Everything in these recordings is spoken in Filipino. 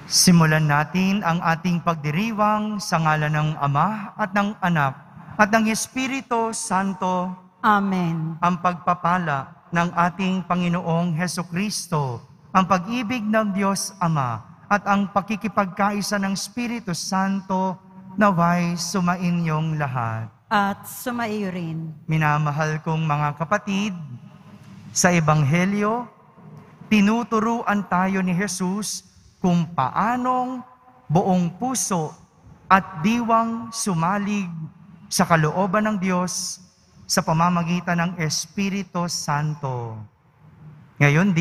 Simulan natin ang ating pagdiriwang sa ngalan ng Ama at ng Anak at ng Espiritu Santo. Amen. Ang pagpapala ng ating Panginoong Hesukristo, ang pag-ibig ng Diyos Ama at ang pakikipagkaisa ng Espiritu Santo naway sumainyong lahat. At sumaiyo rin. Minamahal kong mga kapatid, sa Ebanghelyo, tinuturuan tayo ni Jesus kung paanong buong puso at diwang sumalig sa kalooban ng Diyos sa pamamagitan ng Espiritu Santo. Ngayon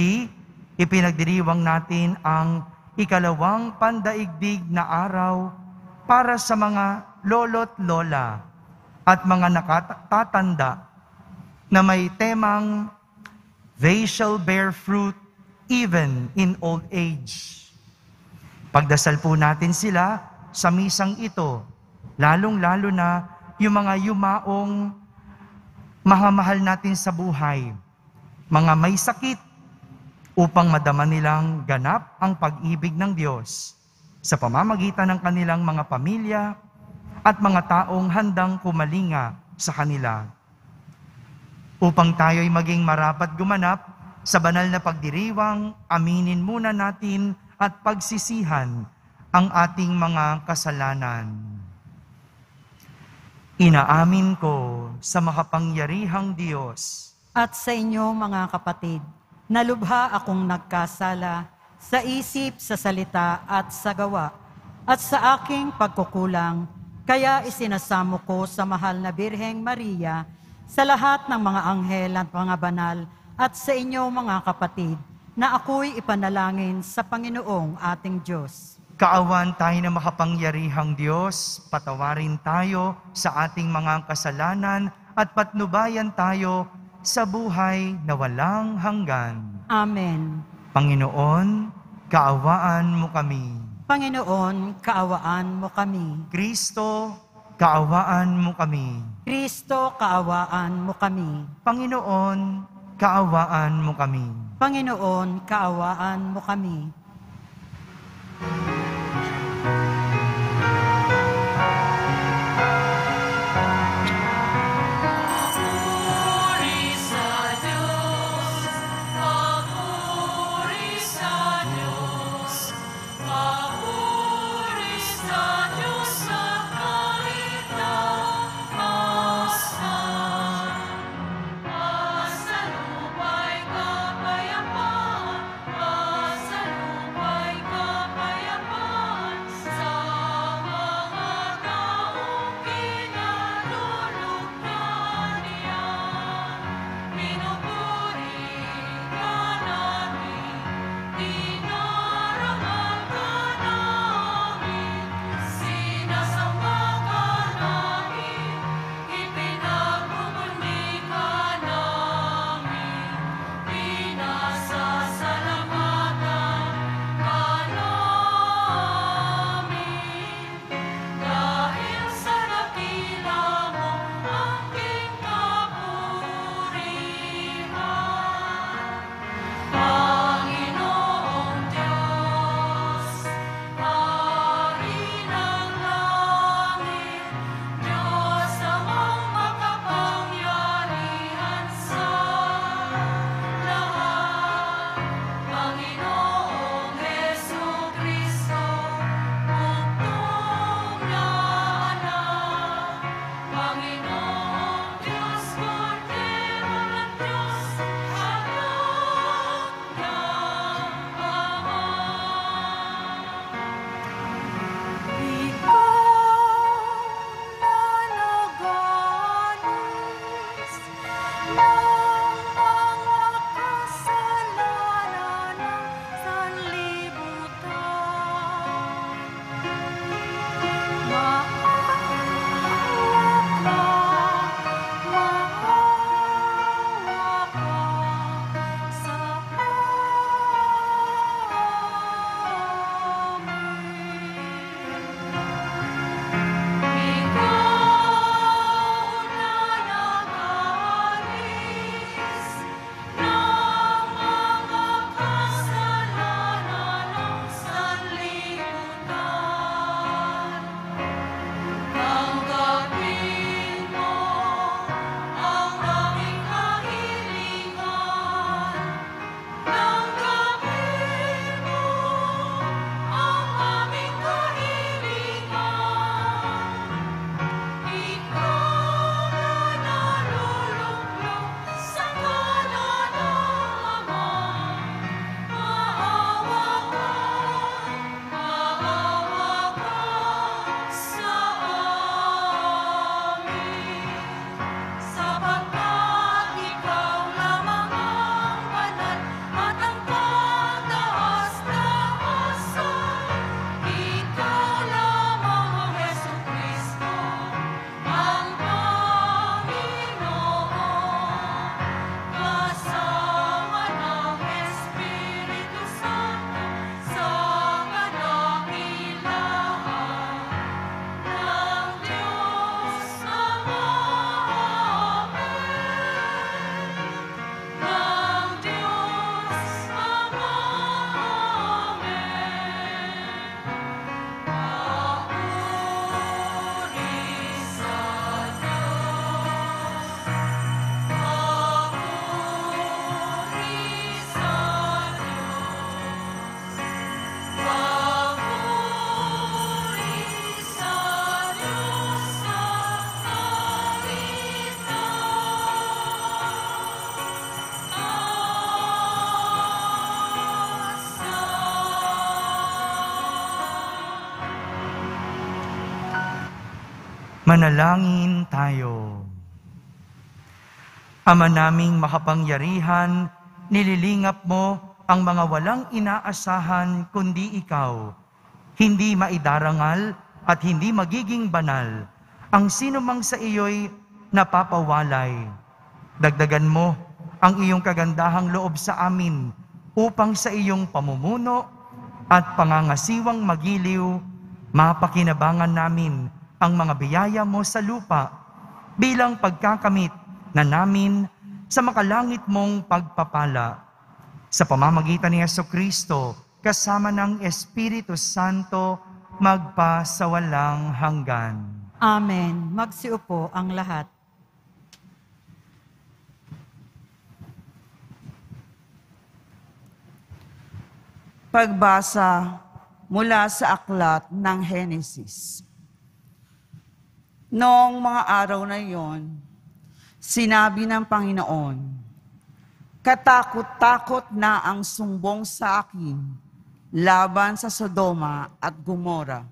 ipinagdiriwang natin ang ikalawang pandaigdig na araw para sa mga lolo't lola at mga nakatatanda na may temang "They shall bear fruit even in old age." Pagdasal po natin sila sa misang ito, lalong-lalo na yung mga yumaong mahamahal natin sa buhay, mga may sakit, upang madama nilang ganap ang pag-ibig ng Diyos sa pamamagitan ng kanilang mga pamilya at mga taong handang kumalinga sa kanila. Upang tayo'y maging marapat gumanap sa banal na pagdiriwang, aminin muna natin at pagsisihan ang ating mga kasalanan. Inaamin ko sa makapangyarihang Diyos At sa inyo mga kapatid, na lubha akong nagkasala sa isip, sa salita at sa gawa, at sa aking pagkukulang, kaya isinasamo ko sa mahal na Birheng Maria, sa lahat ng mga anghel at mga banal, at sa inyo mga kapatid, na ako'y ipanalangin sa Panginoong ating Diyos. Kaawan tayo na makapangyarihang Diyos, patawarin tayo sa ating mga kasalanan at patnubayan tayo sa buhay na walang hanggan. Amen. Panginoon, kaawaan mo kami. Panginoon, kaawaan mo kami. Kristo, kaawaan mo kami. Kristo, kaawaan mo kami. Panginoon, kaawaan mo kami. Panginoon, kaawaan mo kami. Manalangin tayo. Ama naming makapangyarihan, nililingap mo ang mga walang inaasahan kundi ikaw. Hindi maidarangal at hindi magiging banal ang sino mang sa iyo'y napapawalay. Dagdagan mo ang iyong kagandahang loob sa amin upang sa iyong pamumuno at pangangasiwang magiliw, mapakinabangan namin ang mga biyaya mo sa lupa bilang pagkakamit na namin sa makalangit mong pagpapala. Sa pamamagitan ni Jesucristo, kasama ng Espiritu Santo, magpasawalang hanggan. Amen. Magsiupo ang lahat. Pagbasa mula sa aklat ng Henesis. Noong mga araw na iyon, sinabi ng Panginoon, "Katakot-takot na ang sumbong sa akin laban sa Sodoma at Gomora,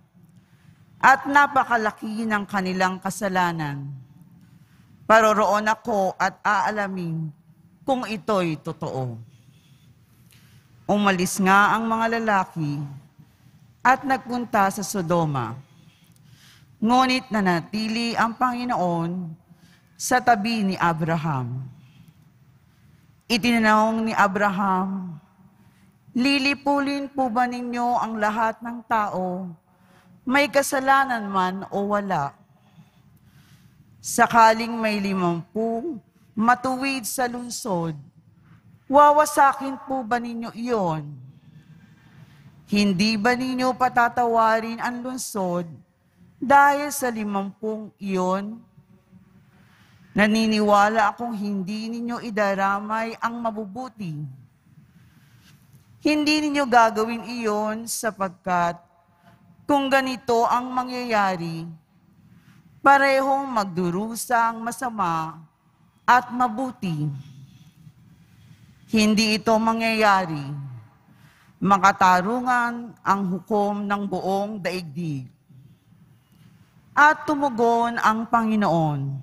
at napakalaki ng kanilang kasalanan. Paroroon ako at aalamin kung ito'y totoo." Umalis nga ang mga lalaki at nagpunta sa Sodoma. Ngunit nanatili ang Panginoon sa tabi ni Abraham. Itinanong ni Abraham, "Lilipulin po ba ninyo ang lahat ng tao, may kasalanan man o wala? Sakaling may 50 matuwid sa lungsod, wawasakin po ba ninyo iyon? Hindi ba ninyo patatawarin ang lungsod dahil sa 50 iyon? Naniniwala akong hindi ninyo idaramay ang mabubuti. Hindi ninyo gagawin iyon sapagkat kung ganito ang mangyayari, parehong magdurusa ang masama at mabuti. Hindi ito mangyayari. Makatarungan ang hukom ng buong daigdig." At tumugon ang Panginoon,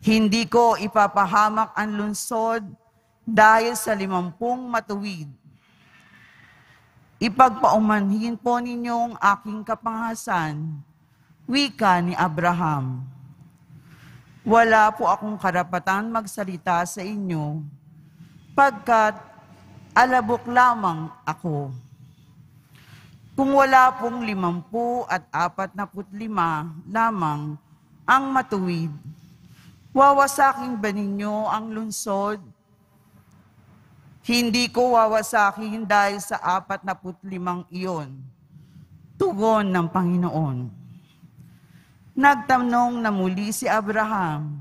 "Hindi ko ipapahamak ang lungsod dahil sa 50 matuwid. Ipagpaumanhin po ninyong aking kapangasan," wika ni Abraham. "Wala po akong karapatan magsalita sa inyo, pagkat alabok lamang ako. Kung wala pong 50 at 45 lamang ang matuwid, wawasakin ba ninyo ang lungsod? Hindi ko wawasakin dahil sa 45 iyon," tugon ng Panginoon. Nagtanong na muli si Abraham,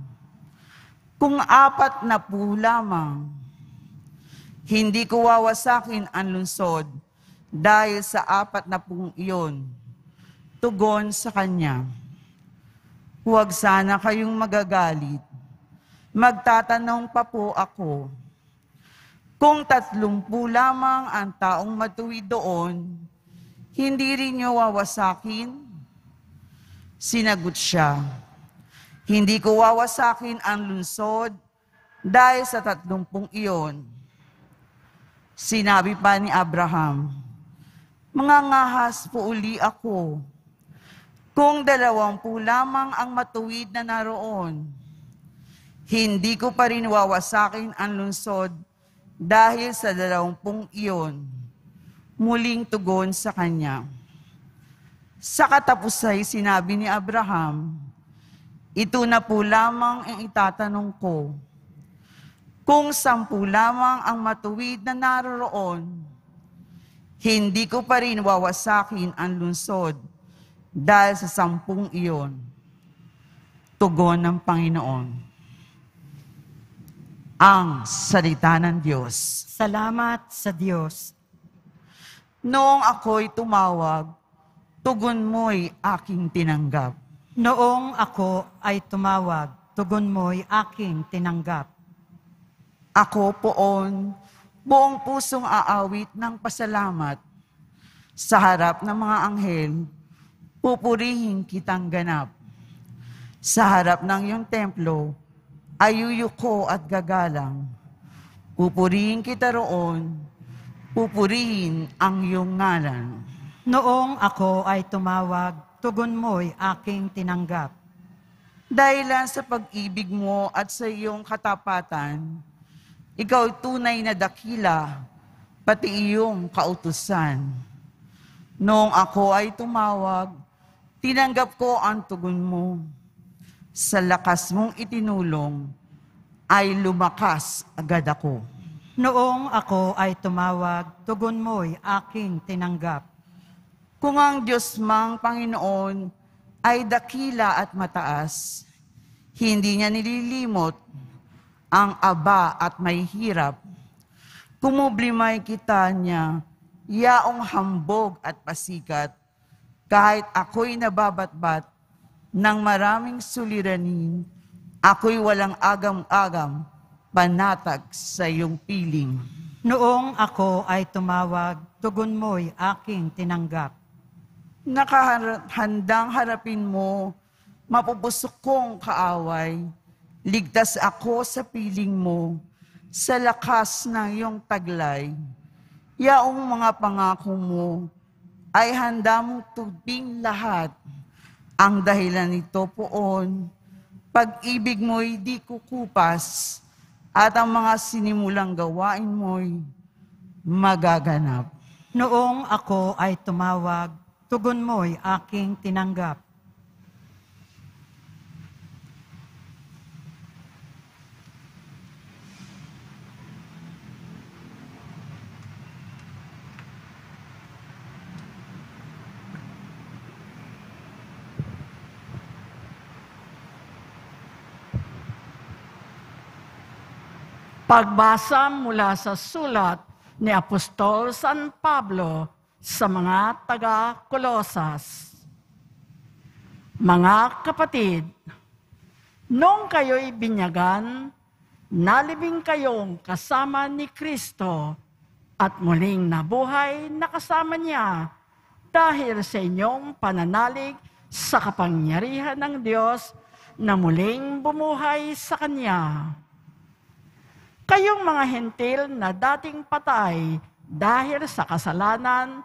"Kung 40 lamang, hindi ko wawasakin ang lungsod dahil sa 40 iyon," tugon sa kanya. "Huwag sana kayong magagalit. Magtatanong pa po ako. Kung 30 lamang ang taong matuwid doon, hindi rin niyo wawasakin?" Sinagot siya, "Hindi ko wawasakin ang lungsod dahil sa 30 iyon." Sinabi pa ni Abraham, "Mangangahas po uli ako. Kung 20 lamang ang matuwid na naroon, hindi ko pa rin wawasakin ang lungsod dahil sa 20 iyon." Muling tugon sa kanya. Sa katapusay sinabi ni Abraham, "Ito na po lamang ang itatanong ko. Kung 10 lamang ang matuwid na naroroon, hindi ko pa rin wawasakin ang lungsod dahil sa 10 iyon." Tugon ng Panginoon. Ang salita ng Diyos. Salamat sa Diyos. Noong ako'y tumawag, tugon mo'y aking tinanggap. Noong ako ay tumawag, tugon mo'y aking tinanggap. Ako poon, buong pusong aawit ng pasalamat. Sa harap ng mga anghel, pupurihin kitang ganap. Sa harap ng iyong templo, ay yuyuko at gagalang. Pupurihin kita roon, pupurihin ang iyong ngalan. Noong ako ay tumawag, tugon mo'y aking tinanggap. Dahilan sa pag-ibig mo at sa iyong katapatan, ikaw tunay na dakila, pati iyong kautusan. Noong ako ay tumawag, tinanggap ko ang tugon mo. Sa lakas mong itinulong, ay lumakas agad ako. Noong ako ay tumawag, tugon mo'y aking tinanggap. Kung ang Diyos mang Panginoon ay dakila at mataas, hindi niya nililimot ang aba at may hirap. Kumublimay kita niya, yaong hambog at pasikat, kahit ako'y nababatbat ng maraming suliranin, ako'y walang agam-agam, panatag sa iyong piling. Noong ako ay tumawag, tugon mo'y aking tinanggap. Nakahandang harapin mo, mapupusok kong kaaway, ligtas ako sa piling mo, sa lakas ng iyong taglay. Yaong mga pangako mo, ay handa mong tubing lahat. Ang dahilan nito poon, pag-ibig mo'y di kukupas, at ang mga sinimulang gawain mo'y magaganap. Noong ako ay tumawag, tugon mo'y aking tinanggap. Pagbasa mula sa sulat ni Apostol San Pablo sa mga taga-Kolosas. Mga kapatid, nung kayo'y binyagan, nalibing kayong kasama ni Kristo at muling nabuhay na kasama niya dahil sa inyong pananalig sa kapangyarihan ng Diyos na muling bumuhay sa Kanya. Kayong mga hentil na dating patay dahil sa kasalanan,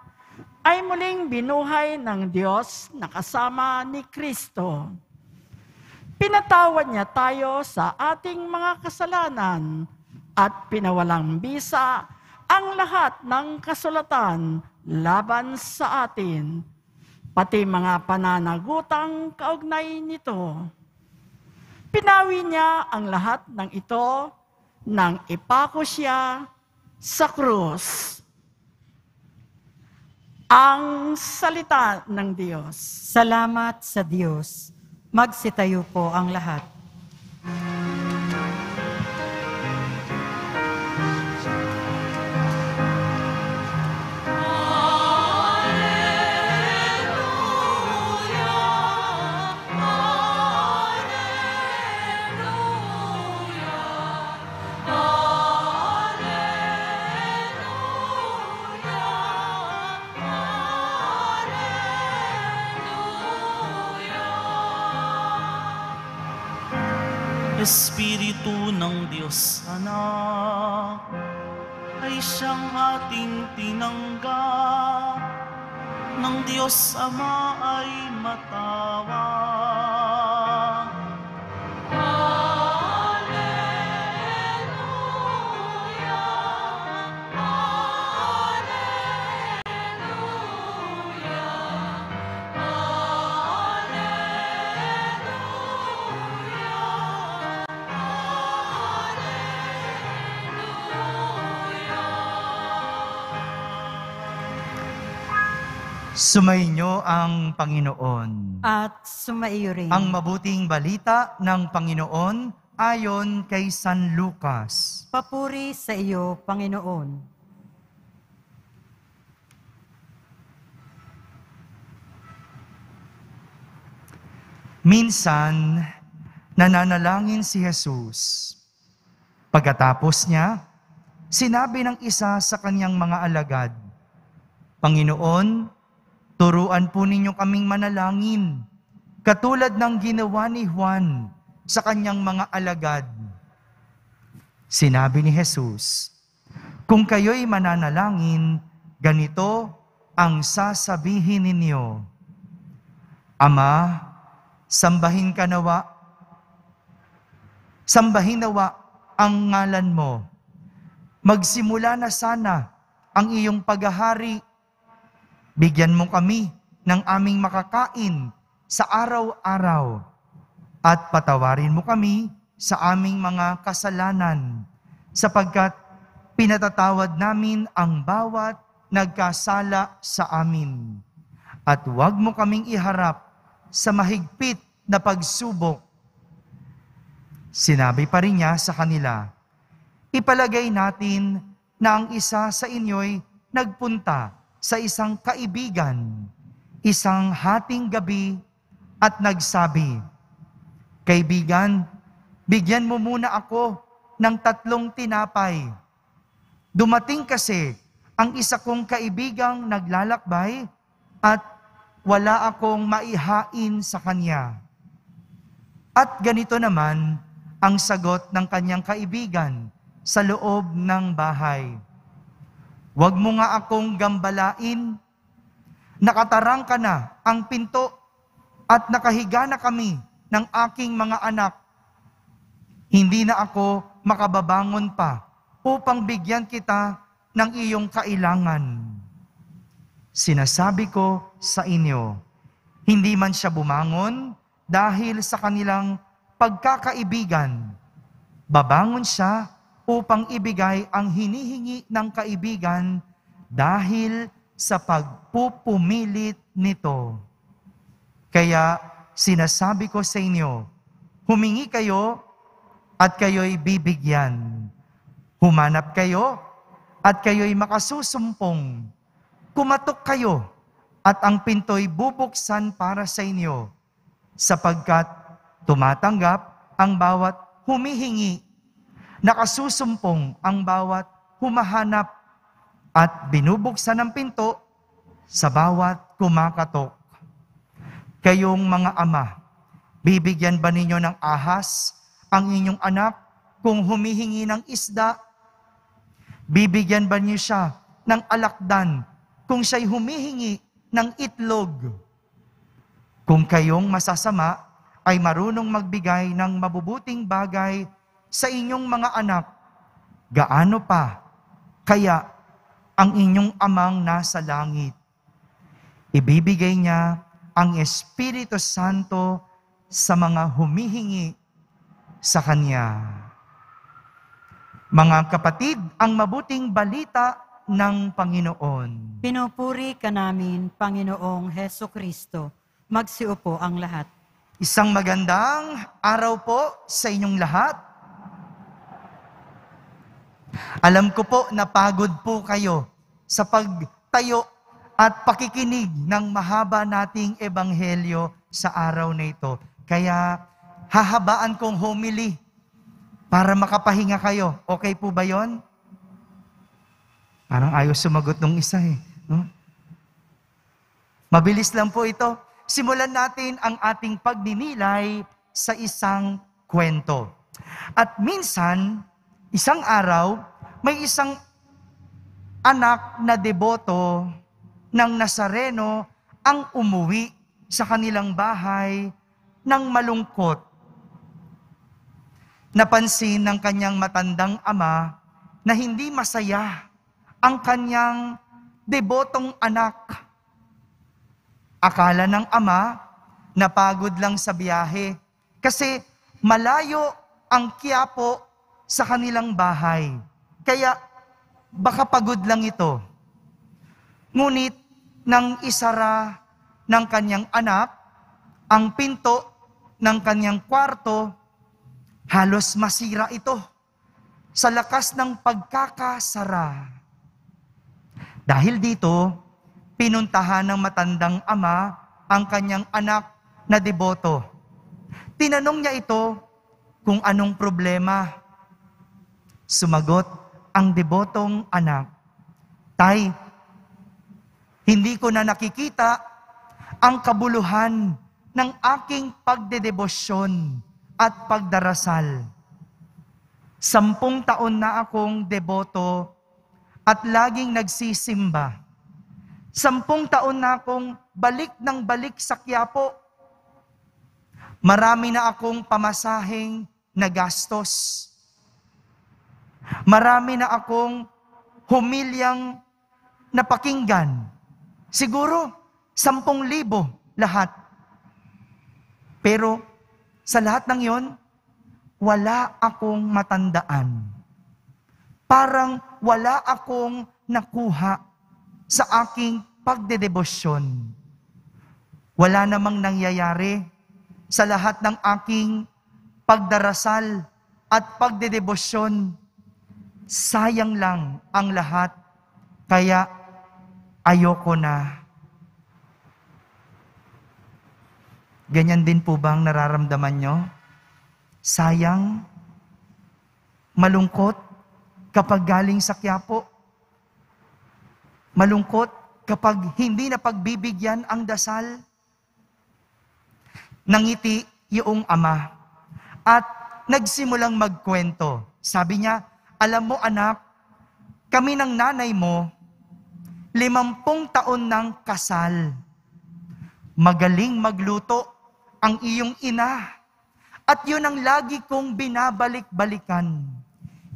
ay muling binuhay ng Diyos na kasama ni Kristo. Pinatawad niya tayo sa ating mga kasalanan at pinawalang bisa ang lahat ng kasulatan laban sa atin, pati mga pananagutang kaugnay nito. Pinawi niya ang lahat ng ito nang ipako siya sa krus. Ang salita ng Diyos. Salamat sa Diyos. Magsitayo po ang lahat. Espiritu ng Diyos Anak, ay siyang ating tinanggap, ng Diyos Ama ay matawag. Sumainyo ang Panginoon. At sumaiyo rin. Ang mabuting balita ng Panginoon ayon kay San Lucas. Papuri sa iyo, Panginoon. Minsan, nananalangin si Jesus. Pagkatapos niya, sinabi ng isa sa kanyang mga alagad, Panginoon, turuan po ninyo kaming manalangin katulad ng ginawa ni Juan sa kanyang mga alagad. Sinabi ni Jesus, kung kayo'y mananalangin, ganito ang sasabihin ninyo, Ama, sambahin nawa ang ngalan mo. Magsimula na sana ang iyong paghahari. Bigyan mo kami ng aming makakain sa araw-araw at patawarin mo kami sa aming mga kasalanan sapagkat pinatatawad namin ang bawat nagkasala sa amin. At huwag mo kaming iharap sa mahigpit na pagsubok. Sinabi pa rin niya sa kanila, ipalagay natin na ang isa sa inyo'y nagpunta sa isang kaibigan, isang hating gabi at nagsabi, Kaibigan, bigyan mo muna ako ng 3 tinapay. Dumating kasi ang isa kong kaibigang naglalakbay at wala akong maihain sa kanya. At ganito naman ang sagot ng kanyang kaibigan sa loob ng bahay. Huwag mo nga akong gambalain. Nakatarang ka na ang pinto at nakahiga na kami ng aking mga anak. Hindi na ako makababangon pa upang bigyan kita ng iyong kailangan. Sinasabi ko sa inyo, hindi man siya bumangon dahil sa kanilang pagkakaibigan. Babangon siya upang ibigay ang hinihingi ng kaibigan dahil sa pagpupumilit nito. Kaya sinasabi ko sa inyo, humingi kayo at kayo'y bibigyan. Humanap kayo at kayo'y makasusumpong. Kumatok kayo at ang pinto'y bubuksan para sa inyo, sapagkat tumatanggap ang bawat humihingi, nakasusumpong ang bawat humahanap, at binubuksan ang pinto sa bawat kumakatok. Kayong mga ama, bibigyan ba ninyo ng ahas ang inyong anak kung humihingi ng isda? Bibigyan ba niyo siya ng alakdan kung siya'y humihingi ng itlog? Kung kayong masasama ay marunong magbigay ng mabubuting bagay sa inyong mga anak, gaano pa kaya ang inyong amang nasa langit? Ibibigay niya ang Espiritu Santo sa mga humihingi sa Kanya. Mga kapatid, ang mabuting balita ng Panginoon. Pinupuri ka namin, Panginoong Heso Kristo. Magsiupo ang lahat. Isang magandang araw po sa inyong lahat. Alam ko po na pagod po kayo sa pagtayo at pakikinig ng mahaba nating ebanghelyo sa araw na ito. Kaya hahabaan kong homily para makapahinga kayo. Okay po ba yon? Parang ayaw sumagot ng isa eh. No? Mabilis lang po ito. Simulan natin ang ating pagninilay sa isang kwento. At minsan, isang araw, may isang anak na deboto ng Nazareno ang umuwi sa kanilang bahay ng malungkot. Napansin ng kanyang matandang ama na hindi masaya ang kanyang debotong anak. Akala ng ama, napagod lang sa biyahe kasi malayo ang Quiapo sa kanilang bahay. Kaya baka pagod lang ito. Ngunit nang isara ng kanyang anak ang pinto ng kanyang kwarto, halos masira ito sa lakas ng pagkakasara. Dahil dito, pinuntahan ng matandang ama ang kanyang anak na deboto. Tinanong niya ito kung anong problema. Sumagot ang debotong anak, Tay, hindi ko na nakikita ang kabuluhan ng aking pagdedebosyon at pagdarasal. 10 taon na akong deboto at laging nagsisimba. 10 taon na akong balik ng balik sa Quiapo. Marami na akong pamasaheng nagastos. Marami na akong humilyang napakinggan. Siguro, 10,000 lahat. Pero sa lahat ng yon, wala akong matandaan. Parang wala akong nakuha sa aking pagdedebosyon. Wala namang nangyayari sa lahat ng aking pagdarasal at pagdedebosyon. Sayang lang ang lahat, kaya ayoko na. Ganyan din po bang nararamdaman nyo? Sayang, malungkot kapag galing sa Quiapo. Malungkot kapag hindi na pagbibigyan ang dasal. Nangiti yung ama at nagsimulang magkwento. Sabi niya, alam mo anak, kami ng nanay mo, 50 taon ng kasal. Magaling magluto ang iyong ina. At yun ang lagi kong binabalik-balikan.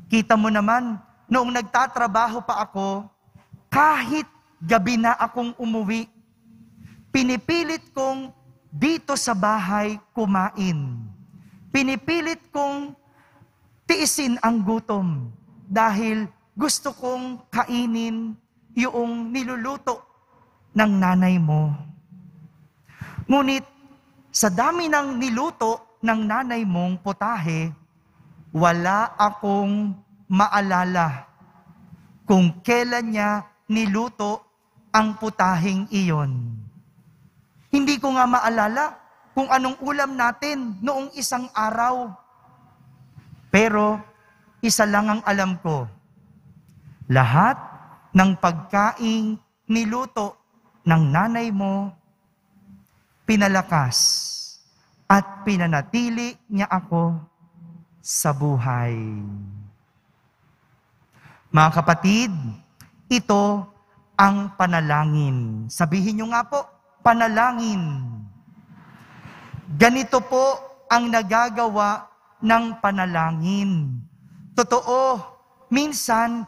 Kita mo naman, noong nagtatrabaho pa ako, kahit gabi na akong umuwi, pinipilit kong dito sa bahay kumain. Pinipilit kong tiisin ang gutom dahil gusto kong kainin yung niluluto ng nanay mo. Ngunit sa dami ng niluto ng nanay mong putahe, wala akong maalala kung kailan niya niluto ang putaheng iyon. Hindi ko nga maalala kung anong ulam natin noong isang araw. Pero isa lang ang alam ko, lahat ng pagkaing niluto ng nanay mo, pinalakas at pinanatili niya ako sa buhay. Mga kapatid, ito ang panalangin. Sabihin niyo nga po, panalangin. Ganito po ang nagagawa ng panalangin. Totoo, minsan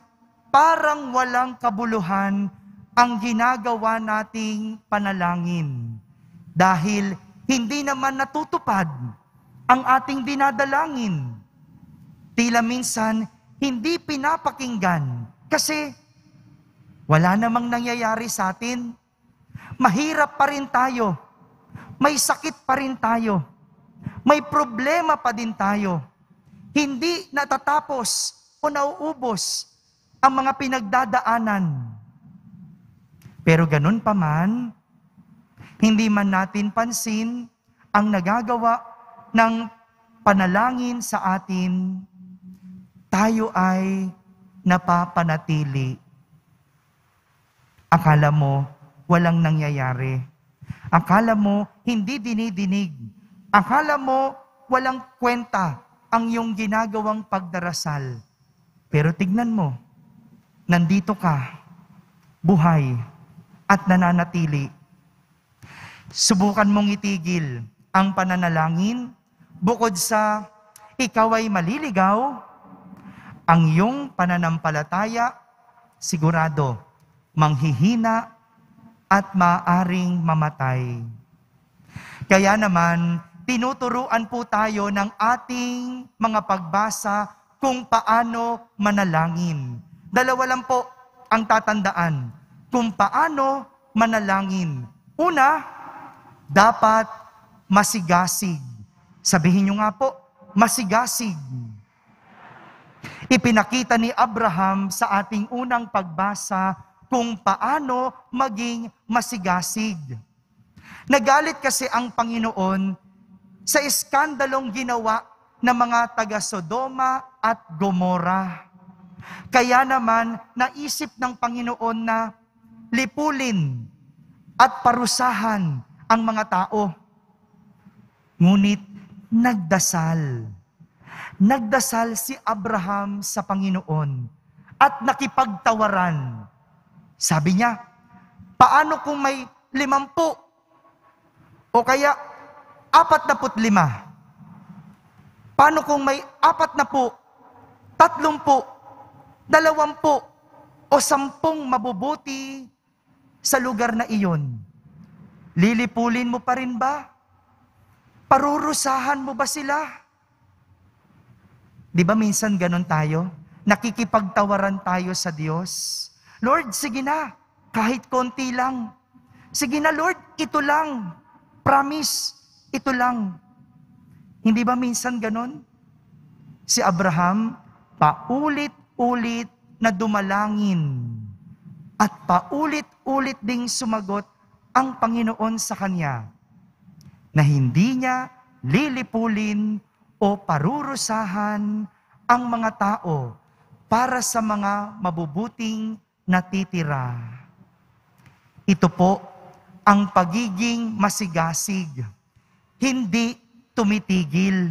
parang walang kabuluhan ang ginagawa nating panalangin. Dahil hindi naman natutupad ang ating dinadalangin. Tila minsan, hindi pinapakinggan kasi wala namang nangyayari sa atin. Mahirap pa rin tayo. May sakit pa rin tayo. May problema pa din tayo. Hindi natatapos o nauubos ang mga pinagdadaanan. Pero ganun pa man, hindi man natin pansin ang nagagawa ng panalangin sa atin, tayo ay napapanatili. Akala mo walang nangyayari. Akala mo hindi dinidinig. Akala mo walang kwenta ang iyong ginagawang pagdarasal. Pero tignan mo, nandito ka, buhay at nananatili. Subukan mong itigil ang pananalangin bukod sa ikaw ay maliligaw, ang iyong pananampalataya sigurado manghihina at maaring mamatay. Kaya naman, tinuturuan po tayo ng ating mga pagbasa kung paano manalangin. 2 lang po ang tatandaan kung paano manalangin. Una, dapat masigasig. Sabihin nyo nga po, masigasig. Ipinakita ni Abraham sa ating unang pagbasa kung paano maging masigasig. Nagalit kasi ang Panginoon sa iskandalong ginawa ng mga taga-Sodoma at Gomora. Kaya naman, naisip ng Panginoon na lipulin at parusahan ang mga tao. Ngunit nagdasal. Nagdasal si Abraham sa Panginoon at nakipagtawaran. Sabi niya, paano kung may 50 o kaya 45? Paano kung may 40, 30, 20 o 10 mabubuti sa lugar na iyon? Lilipulin mo pa rin ba? Parurusahan mo ba sila? Di ba minsan ganon tayo? Nakikipagtawaran tayo sa Diyos. Lord, sige na, kahit konti lang. Sige na Lord, ito lang. Promise, ito lang. Hindi ba minsan ganon? Si Abraham, paulit-ulit na dumalangin at paulit-ulit ding sumagot ang Panginoon sa kanya na hindi niya lilipulin o parurusahan ang mga tao para sa mga mabubuting natitira. Ito po ang pagiging masigasig, hindi tumitigil.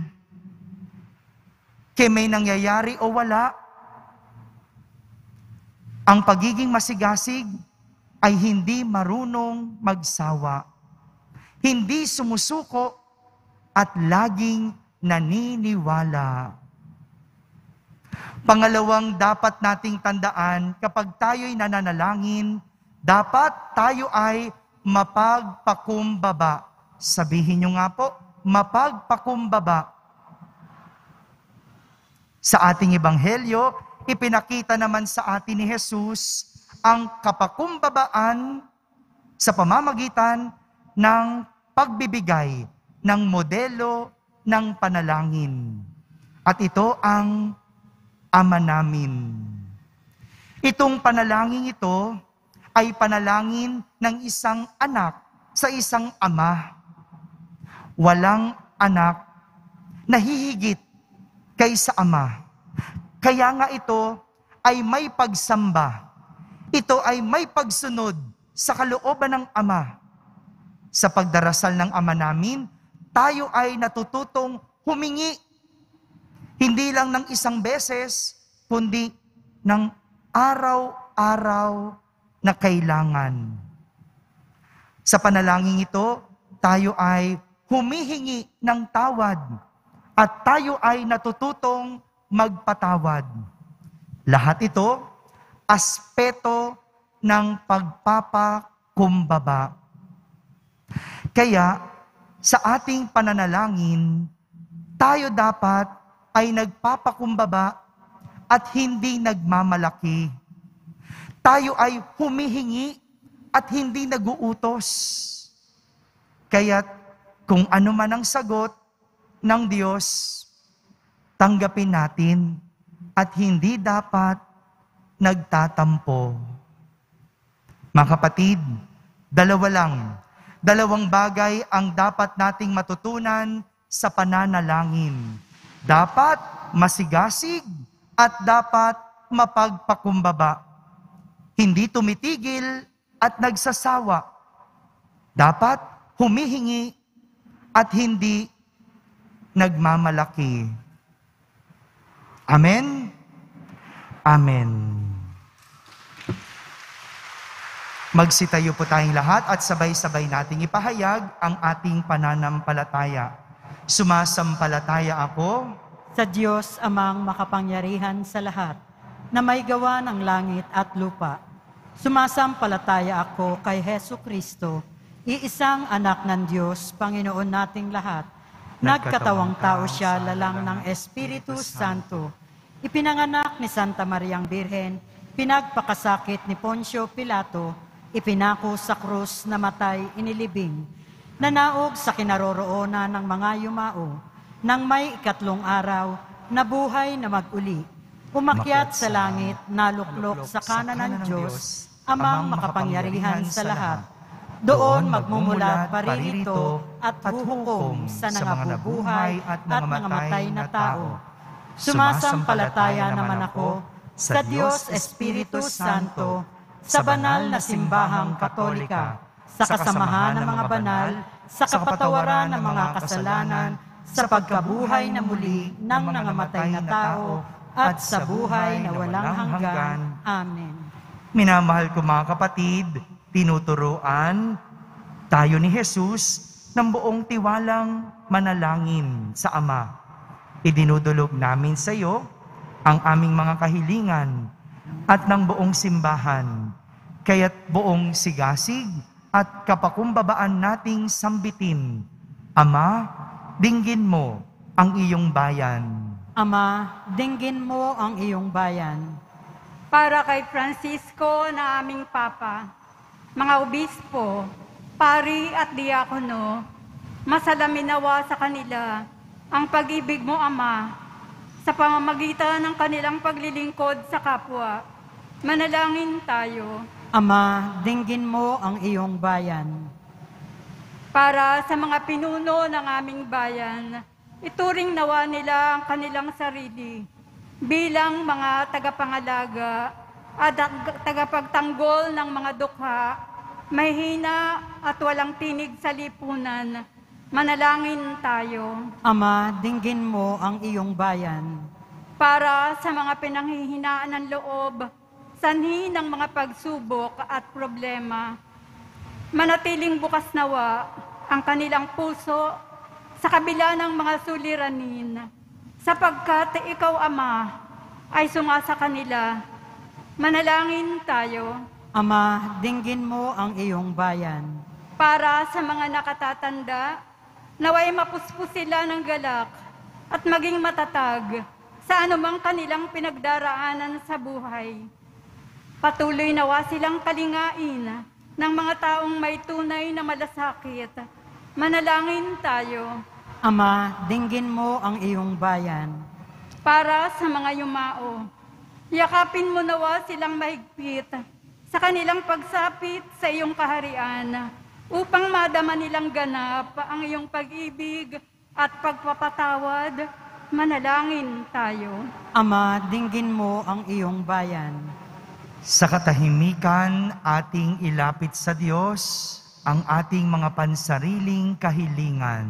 Kaya may nangyayari o wala, ang pagiging masigasig ay hindi marunong magsawa, hindi sumusuko at laging naniniwala. Pangalawang dapat nating tandaan, kapag tayo'y nananalangin, dapat tayo ay mapagpakumbaba. Sabihin nyo nga po, mapagpakumbaba. Sa ating ebanghelyo, ipinakita naman sa atin ni Jesus ang kapakumbabaan sa pamamagitan ng pagbibigay ng modelo ng panalangin. At ito ang Ama namin. Itong panalangin ito ay panalangin ng isang anak sa isang ama. Walang anak na hihigit kaysa ama. Kaya nga ito ay may pagsamba. Ito ay may pagsunod sa kalooban ng Ama. Sa pagdarasal ng Ama namin, tayo ay natututong humingi. Hindi lang ng isang beses, kundi ng araw-araw na kailangan. Sa panalangin ito, tayo ay humihingi ng tawad at tayo ay natututong magpatawad. Lahat ito, aspeto ng pagpapakumbaba. Kaya, sa ating pananalangin, tayo dapat ay nagpapakumbaba at hindi nagmamalaki. Tayo ay humihingi at hindi naguutos. Kaya kung ano man ang sagot ng Diyos, tanggapin natin at hindi dapat nagtatampo. Mga kapatid, dalawang bagay ang dapat nating matutunan sa pananalangin. Dapat masigasig at dapat mapagpakumbaba. Hindi tumitigil at nagsasawa. Dapat humihingi at hindi nagmamalaki. Amen? Amen. Magsitayo po tayong lahat at sabay-sabay nating ipahayag ang ating pananampalataya. Sumasampalataya ako sa Diyos amang makapangyarihan sa lahat, na may gawa ng langit at lupa. Sumasampalataya ako kay Hesu Kristo, iisang anak ng Diyos, Panginoon nating lahat. Nagkatawang tao siya lalang ng Espiritu Santo. Ipinanganak ni Santa Mariang Birhen, pinagpakasakit ni Poncio Pilato, ipinako sa krus, namatay, inilibing. Nanaog sa kinaroroonan ng mga yumao, nang may 3 araw, nabuhay na mag-uli. Umakyat sa langit, naluklok sa kanan ng Diyos, amang makapangyarihan sa lahat. Doon magmumulat paririto at huhukom sa nangabubuhay at nangamatay na tao. Sumasampalataya naman ako sa Diyos Espiritu Santo, sa banal na simbahang Katolika, sa kasamahan ng mga banal, sa kapatawaran ng mga kasalanan, sa pagkabuhay na muli ng nangamatay na tao, at sa buhay na walang hanggan. Amen. Minamahal ko mga kapatid, tinuturuan tayo ni Jesus ng buong tiwalang manalangin sa Ama. Idinudulog namin sa iyo ang aming mga kahilingan at ng buong simbahan, kaya't buong sigasig at kapakumbabaan nating sambitin. Ama, dinggin mo ang iyong bayan. Ama, dinggin mo ang iyong bayan. Para kay Francisco na aming Papa, mga obispo, pari at diakono, masalamin nawa sa kanila ang pag-ibig mo, Ama, sa pamamagitan ng kanilang paglilingkod sa kapwa. Manalangin tayo. Ama, dinggin mo ang iyong bayan. Para sa mga pinuno ng aming bayan, ituring nawa nila ang kanilang sarili bilang mga tagapangalaga at tagapagtanggol ng mga dukha, mahina at walang tinig sa lipunan. Manalangin tayo. Ama, dinggin mo ang iyong bayan. Para sa mga pinanghihinaan ng loob, sanhi ng mga pagsubok at problema, manatiling bukas nawa ang kanilang puso sa kabila ng mga suliranin, sapagkat ikaw, Ama, ay sumasa kanila. Manalangin tayo. Ama, dinggin mo ang iyong bayan. Para sa mga nakatatanda, naway mapuspos sila ng galak at maging matatag sa anumang kanilang pinagdaraanan sa buhay. Patuloy nawa silang kalingain ng mga taong may tunay na malasakit. Manalangin tayo. Ama, dinggin mo ang iyong bayan. Para sa mga yumao, yakapin mo nawa silang mahigpit sa kanilang pagsapit sa iyong kaharian upang madama nilang ganap ang iyong pag-ibig at pagpapatawad. Manalangin tayo. Ama, dinggin mo ang iyong bayan. Sa katahimikan, ating ilapit sa Diyos ang ating mga pansariling kahilingan.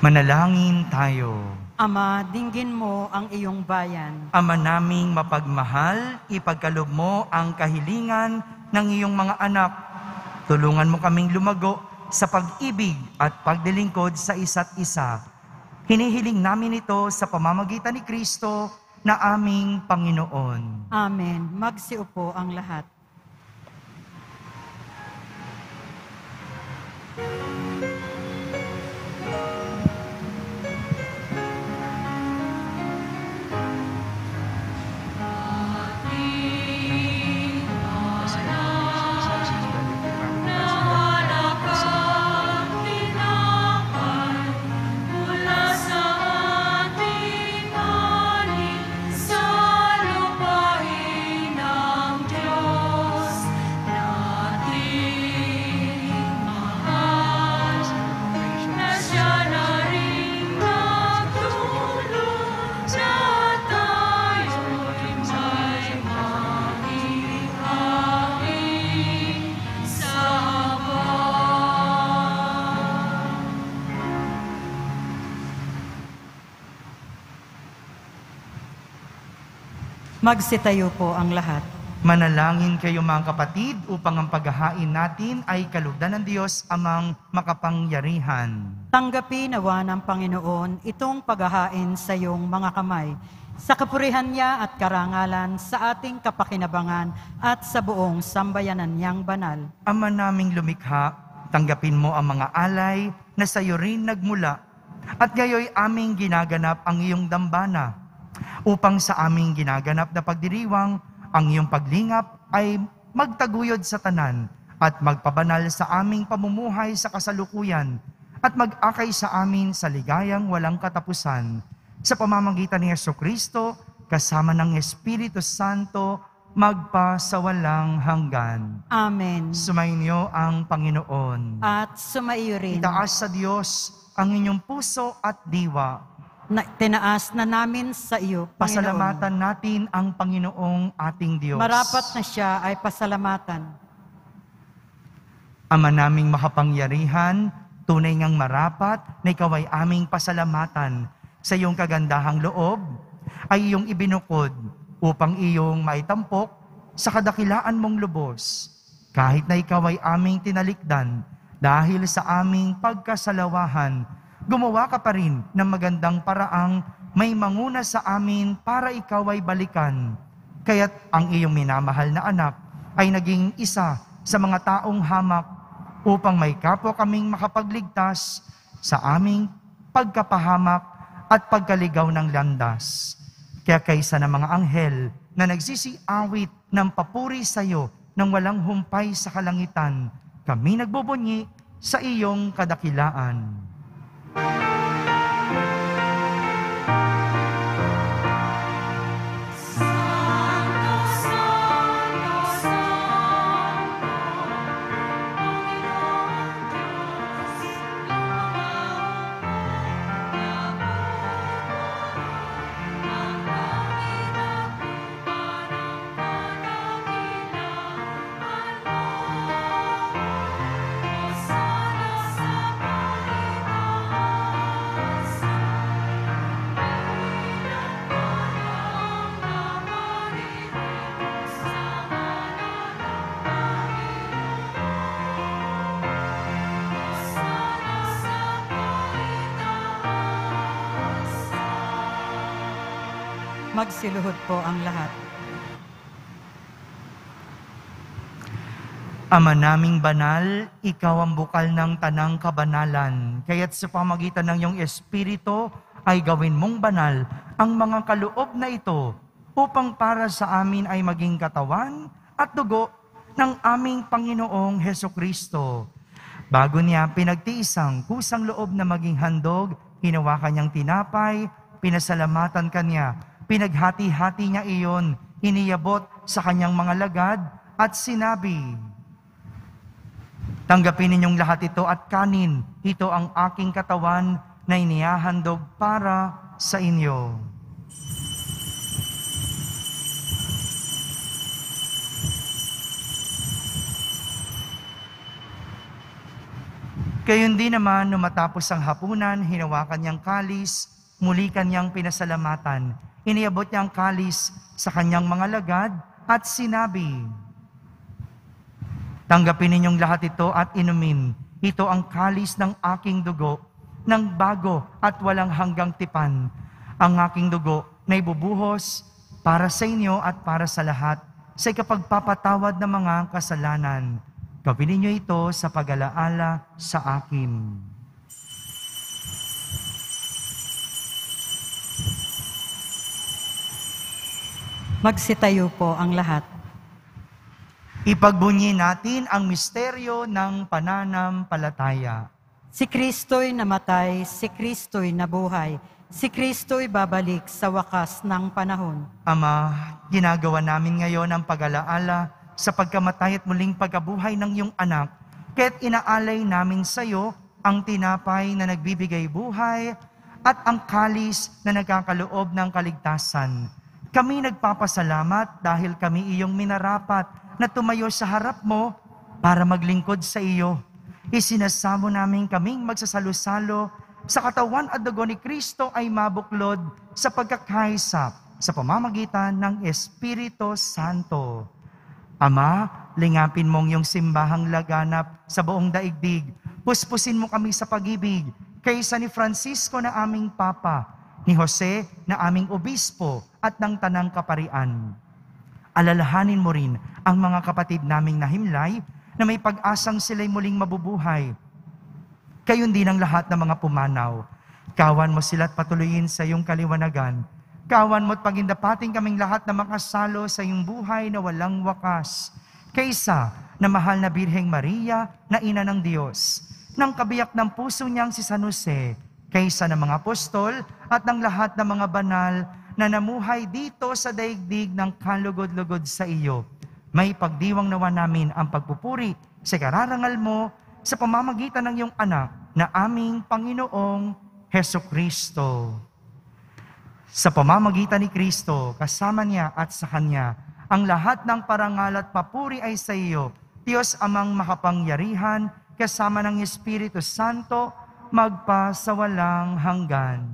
Manalangin tayo. Ama, dinggin mo ang iyong bayan. Ama naming mapagmahal, ipagkaloob mo ang kahilingan ng iyong mga anak. Tulungan mo kaming lumago sa pag-ibig at pagdilingkod sa isa't isa. Hinihiling namin ito sa pamamagitan ni Kristo na aming Panginoon. Amen. Magsiupo ang lahat. Magsitayo po ang lahat. Manalangin kayo mga kapatid upang ang paghahain natin ay kalugdan ng Diyos amang makapangyarihan. Tanggapin nawa ng Panginoon itong paghahain sa iyong mga kamay, sa kapurihan niya at karangalan sa ating kapakinabangan at sa buong sambayanan niyang banal. Ama naming lumikha, tanggapin mo ang mga alay na sa iyo rin nagmula at gayoy aming ginaganap ang iyong dambana upang sa aming ginaganap na pagdiriwang ang iyong paglingap ay magtaguyod sa tanan at magpabanal sa aming pamumuhay sa kasalukuyan at mag-akay sa amin sa ligayang walang katapusan sa pamamagitan ni Jesucristo kasama ng Espiritu Santo magpasawalang hanggan. Amen. Sumainyo ang Panginoon. At sumaiyo rin. Itaas sa Diyos ang inyong puso at diwa. Tinaas na namin sa iyo, Panginoon. Pasalamatan natin ang Panginoong ating Diyos. Marapat na siya ay pasalamatan. Ama naming makapangyarihan, tunay ngang marapat na ikaw ay aming pasalamatan sa iyong kagandahang loob, ay iyong ibinukod upang iyong maitampok sa kadakilaan mong lubos. Kahit na ikaw ay aming tinalikdan dahil sa aming pagkasalawahan, gumawa ka pa rin ng magandang paraang may manguna sa amin para ikaw ay balikan. Kaya't ang iyong minamahal na anak ay naging isa sa mga taong hamak upang may kapwa kaming makapagligtas sa aming pagkapahamak at pagkaligaw ng landas. Kaya kaysa ng mga anghel na nagsisiawit ng papuri sa iyo nang walang humpay sa kalangitan, kami nagbubunyi sa iyong kadakilaan. Magsiluhod po ang lahat. Ama naming banal, ikaw ang bukal ng tanang kabanalan. Kaya't sa pamagitan ng iyong Espiritu ay gawin mong banal ang mga kaloob na ito upang para sa amin ay maging katawan at dugo ng aming Panginoong Hesukristo. Bago niya pinagtiisang kusang loob na maging handog, hinawakan niyang tinapay, pinasalamatan kanya, pinaghati-hati niya iyon, iniyabot sa kanyang mga lagad at sinabi, "Tanggapin ninyong lahat ito at kanin. Ito ang aking katawan na inihahandog para sa inyo." Gayon din naman, nung matapos ang hapunan, hinawakan niyang kalis, muli kanyang pinasalamatan. Iniabot niya ang kalis sa kanyang mga lagad at sinabi, "Tanggapin ninyong lahat ito at inumin. Ito ang kalis ng aking dugo, ng bago at walang hanggang tipan. Ang aking dugo na ibubuhos para sa inyo at para sa lahat sa ikapagpapatawad ng mga kasalanan. Gawin ninyo ito sa pag-alaala sa akin." Magsitayo po ang lahat. Ipagbunyi natin ang misteryo ng pananampalataya. Si Kristo'y namatay, si Kristo'y nabuhay, si Kristo'y babalik sa wakas ng panahon. Ama, ginagawa namin ngayon ang pag-alaala sa pagkamatay at muling pagkabuhay ng iyong anak, kaya't inaalay namin sa iyo ang tinapay na nagbibigay buhay at ang kalis na nagkakaloob ng kaligtasan. Kami nagpapasalamat dahil kami iyong minarapat na tumayo sa harap mo para maglingkod sa iyo. Isinasamo namin kaming magsasalo-salo sa katawan at dugo ni Kristo ay mabuklod sa pagkakaisa sa pamamagitan ng Espiritu Santo. Ama, lingapin mong iyong simbahang laganap sa buong daigdig. Puspusin mo kami sa pag-ibig kaysa ni Francisco na aming Papa, ni Jose na aming Obispo at ng Tanang Kaparian. Alalahanin mo rin ang mga kapatid naming nahimlay na may pag-asang sila'y muling mabubuhay. Gayon din ang lahat ng mga pumanaw. Kawan mo sila at patuloyin sa iyong kaliwanagan. Kawan mo at pagindapating kaming lahat na makasalo sa iyong buhay na walang wakas. Kaysa na mahal na Birheng Maria na ina ng Diyos, ng kabiyak ng puso niyang si San Jose, kaysa ng mga apostol at ng lahat ng mga banal na namuhay dito sa daigdig ng kalugod-lugod sa iyo. May pagdiwang nawa namin ang pagpupuri sa kararangal mo sa pamamagitan ng iyong anak na aming Panginoong Hesukristo. Sa pamamagitan ni Kristo, kasama niya at sa Kanya, ang lahat ng parangal at papuri ay sa iyo, Diyos Amang makapangyarihan, kasama ng Espiritu Santo, magpa sa walang hanggan.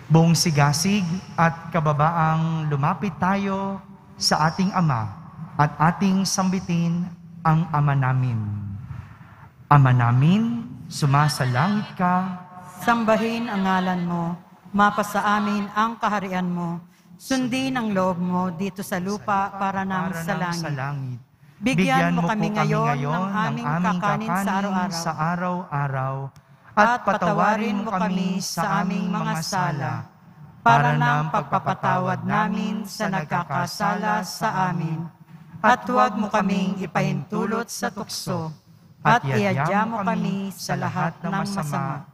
Buong sigasig at kababaang lumapit tayo sa ating Ama at ating sambitin ang Ama namin. Ama namin, sumasalangit ka, Sambahin ang ngalan mo, mapasa amin ang kaharian mo, sundin ang loob mo dito sa lupa para nang sa langit. Bigyan mo kami ngayon ng aming kakanin sa araw-araw, at patawarin mo kami sa aming mga sala, para ng pagpapatawad namin sa nagkakasala sa amin. At huwag mo kaming ipahintulot sa tukso, at iadya mo kami sa lahat ng masama.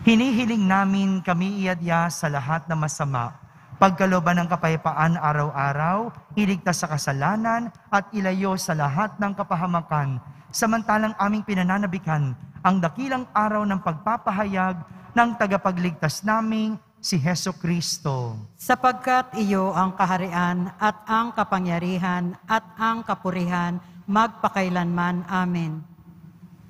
Hinihiling namin kami iadya sa lahat ng masama, pagkalooban ng kapayapaan araw-araw, iligtas sa kasalanan, at ilayo sa lahat ng kapahamakan, samantalang aming pinananabikan ang dakilang araw ng pagpapahayag ng tagapagligtas naming si Hesukristo. Sapagkat iyo ang kaharian at ang kapangyarihan at ang kapurihan magpakailanman. Amen.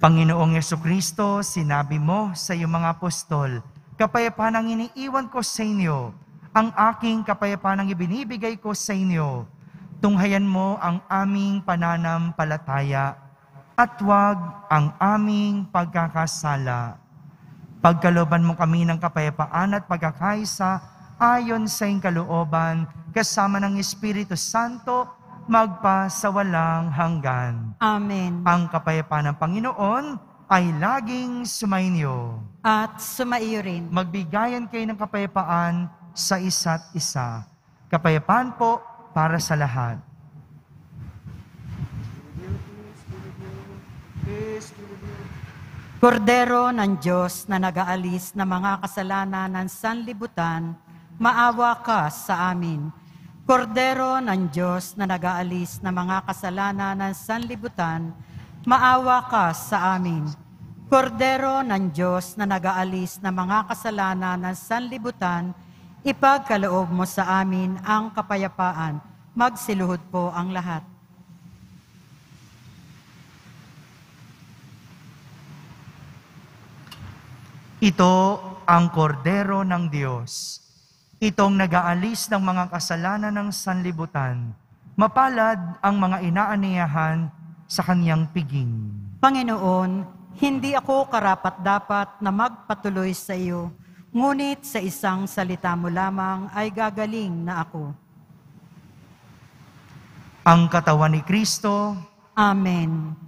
Panginoong Hesukristo, sinabi mo sa iyong mga apostol, kapayapaan ang iniiwan ko sa inyo, ang aking kapayapaan ang ibinibigay ko sa inyo. Tunghayan mo ang aming pananampalataya at huwag ang aming pagkakasala. Pagkalooban mo kami ng kapayapaan at pagkakaisa ayon sa iyong kalooban, kasama ng Espiritu Santo, magpa sa walang hanggan. Amen. Ang kapayapaan ng Panginoon ay laging sumainyo. At sumaiyo rin. Magbigayan kayo ng kapayapaan sa isa't isa. Kapayapaan po para sa lahat. Kordero ng Diyos na nag-aalis ng mga kasalanan ng sanlibutan, maawa ka sa amin. Kordero ng Diyos na nag-aalis ng mga kasalanan ng sanlibutan, maawa ka sa amin. Kordero ng Diyos na nag-aalis ng mga kasalanan ng sanlibutan, ipagkaloob mo sa amin ang kapayapaan. Magsiluhod po ang lahat. Ito ang kordero ng Diyos. Itong nag-aalis ng mga kasalanan ng sanlibutan. Mapalad ang mga inaaniyahan sa kanyang piging. Panginoon, hindi ako karapat-dapat na magpatuloy sa iyo, ngunit sa isang salita mo lamang ay gagaling na ako. Ang katawan ni Kristo. Amen.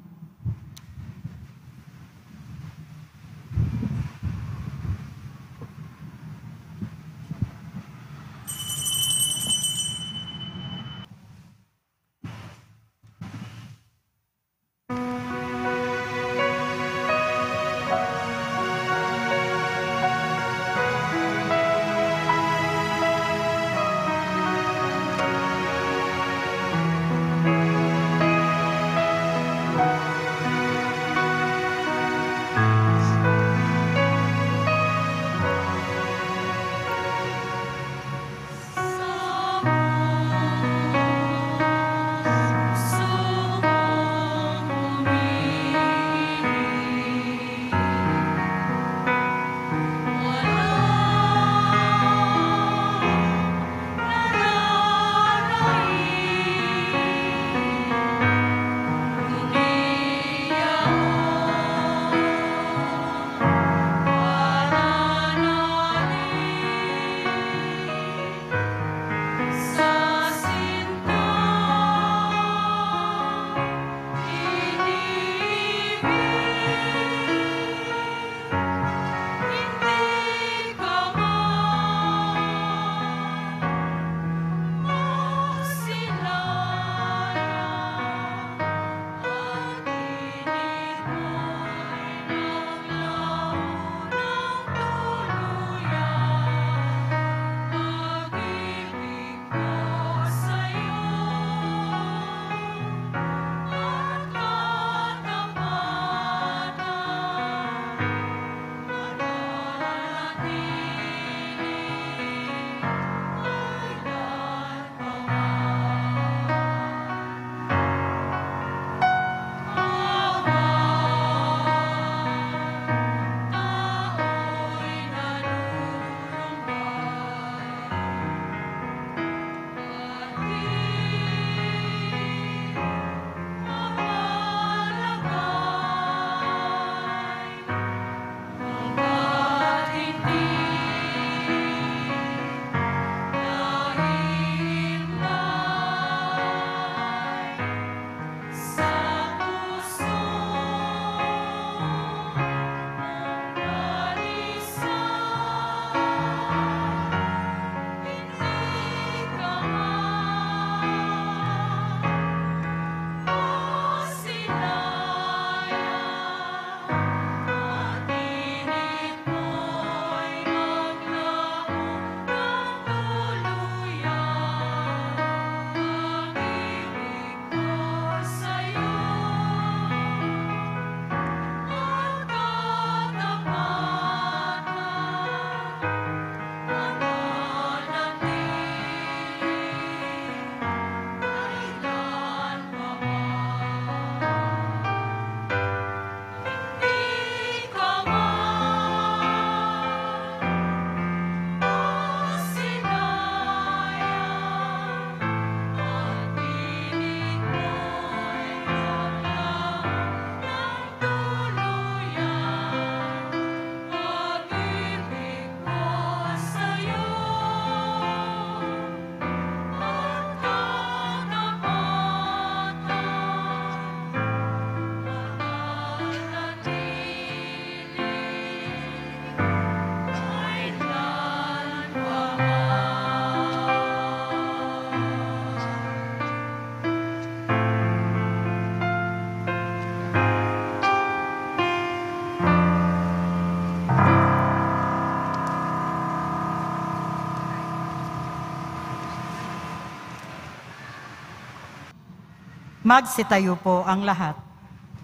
Magsitayo po ang lahat.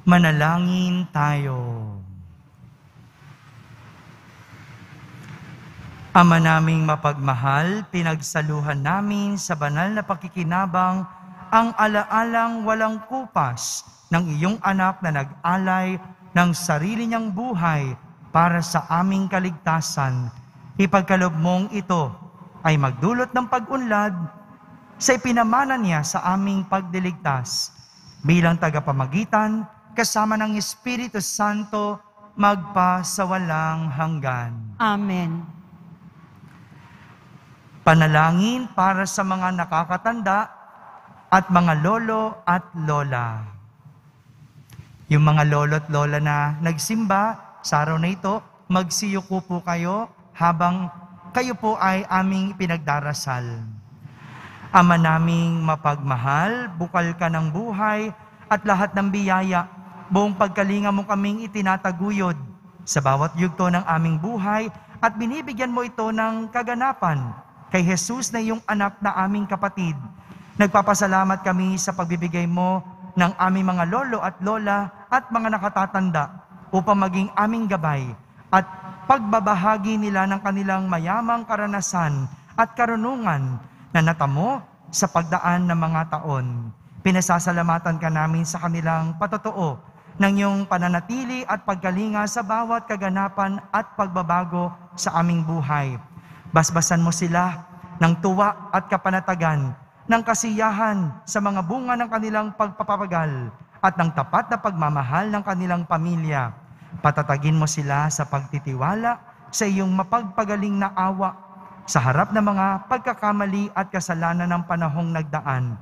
Manalangin tayo. Ama naming mapagmahal, pinagsaluhan namin sa banal na pakikinabang ang alaalang walang kupas ng iyong anak na nag-alay ng sarili niyang buhay para sa aming kaligtasan. Ipagkaloob mong ito ay magdulot ng pag-unlad sa ipinamana niya sa aming pagdiligtas. Bilang tagapamagitan, kasama ng Espiritu Santo, magpa sa walang hanggan. Amen. Panalangin para sa mga nakakatanda at mga lolo at lola. Yung mga lolo at lola na nagsimba sa araw na ito, magsiyuko po kayo habang kayo po ay aming pinagdarasal. Ama naming mapagmahal, bukal ka ng buhay at lahat ng biyaya, buong pagkalinga mo kaming itinataguyod sa bawat yugto ng aming buhay at binibigyan mo ito ng kaganapan kay Jesus na iyong anak na aming kapatid. Nagpapasalamat kami sa pagbibigay mo ng aming mga lolo at lola at mga nakatatanda upang maging aming gabay at pagbabahagi nila ng kanilang mayamang karanasan at karunungan na natamo sa pagdaan ng mga taon. Pinasasalamatan ka namin sa kanilang patotoo ng iyong pananatili at pagkalinga sa bawat kaganapan at pagbabago sa aming buhay. Basbasan mo sila ng tuwa at kapanatagan, ng kasiyahan sa mga bunga ng kanilang pagpapagal at ng tapat na pagmamahal ng kanilang pamilya. Patatagin mo sila sa pagtitiwala sa iyong mapagpagaling na awa sa harap ng mga pagkakamali at kasalanan ng panahong nagdaan.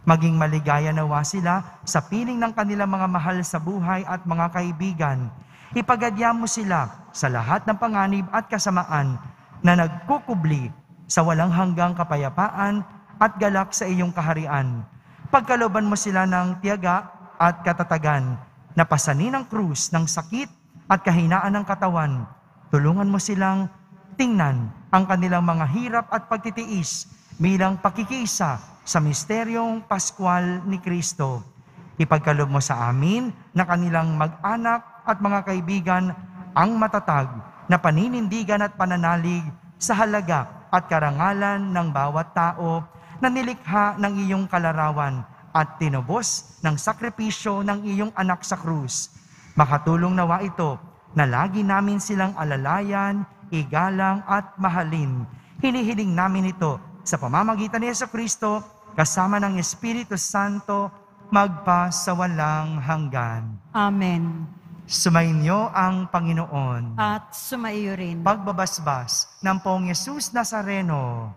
Maging maligaya nawa sila sa piling ng kanilang mga mahal sa buhay at mga kaibigan. Ipagadya mo sila sa lahat ng panganib at kasamaan na nagkukubli sa walang hanggang kapayapaan at galak sa iyong kaharian. Pagkalooban mo sila ng tiyaga at katatagan na pasanin ang krus ng sakit at kahinaan ng katawan. Tulungan mo silang tingnan ang kanilang mga hirap at pagtitiis bilang pakikiisa sa misteryong Paskwal ni Kristo. Ipagkaloob mo sa amin na kanilang mag-anak at mga kaibigan ang matatag na paninindigan at pananalig sa halaga at karangalan ng bawat tao na nilikha ng iyong kalarawan at tinubos ng sakripisyo ng iyong anak sa krus. Makatulong nawa ito na lagi namin silang alalayan, igalang at mahalin. Hinihiling namin ito sa pamamagitan ni Jesucristo kasama ng Espiritu Santo magpa sa walang hanggan. Amen. Sumainyo ang Panginoon. At sumaiyo rin. Pagbabasbas ng Poong Yesus Nazareno.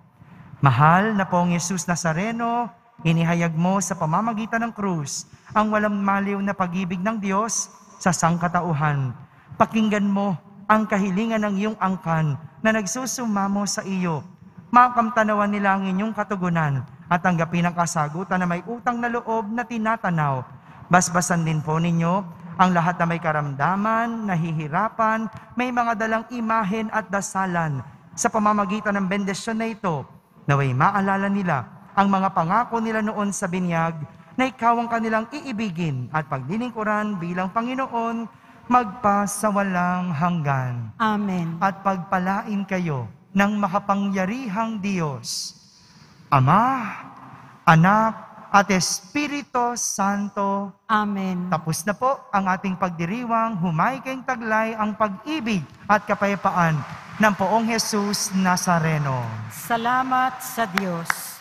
Mahal na Poong Yesus Nazareno, inihayag mo sa pamamagitan ng krus ang walang maliw na pag-ibig ng Diyos sa sangkatauhan. Pakinggan mo ang kahilingan ng iyong angkan na nagsusumamo sa iyo. Makamtanawan nila ang inyong katugunan at tanggapin ang kasagutan na may utang na loob na tinatanaw. Basbasan din po ninyo ang lahat na may karamdaman, nahihirapan, may mga dalang imahen at dasalan. Sa pamamagitan ng bendisyon na ito, naway maalala nila ang mga pangako nila noon sa binyag na ikaw ang kanilang iibigin at paglilingkuran bilang Panginoon magpa sa walang hanggan. Amen. At pagpalain kayo ng makapangyarihang Diyos, Ama, Anak, at Espiritu Santo. Amen. Tapos na po ang ating pagdiriwang, humay kayong taglay ang pag-ibig at kapayapaan ng Poong Jesus Nazareno. Salamat sa Diyos.